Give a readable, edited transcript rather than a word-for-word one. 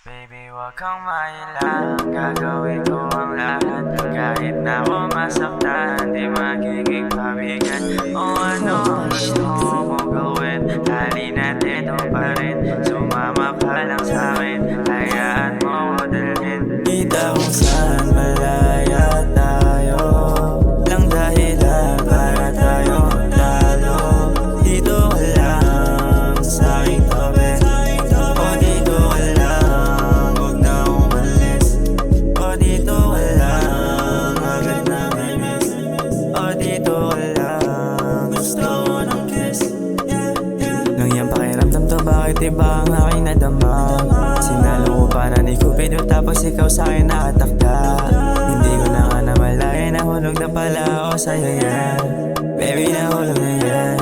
Baby, wag kang mailang, gagawin ko ang lahat. Kahit na ako masaktan, di magiging pabigat. O ano ang gusto mong gawin, halina't ito pa rin. Sumama ka lang sa'kin, hayaan mo ko dalhin. Kita kung saan malaya tayo, lang dahilan para tayo talo. Dito ka lang sa'king tabi, o dito ka lang, huwag na umalis. O dito ka lang, agad na may miss. O dito ka lang, gusto ko ng kiss. Nang iyang pakiramdam to, bakit iba ang aking nadama? Sinalo ko para ni Cupido, tapos ikaw sa'kin nakatakda. Hindi ko na nga namalayan, nahulog na pala ako sa'yo yan. Baby, nahulog na yan.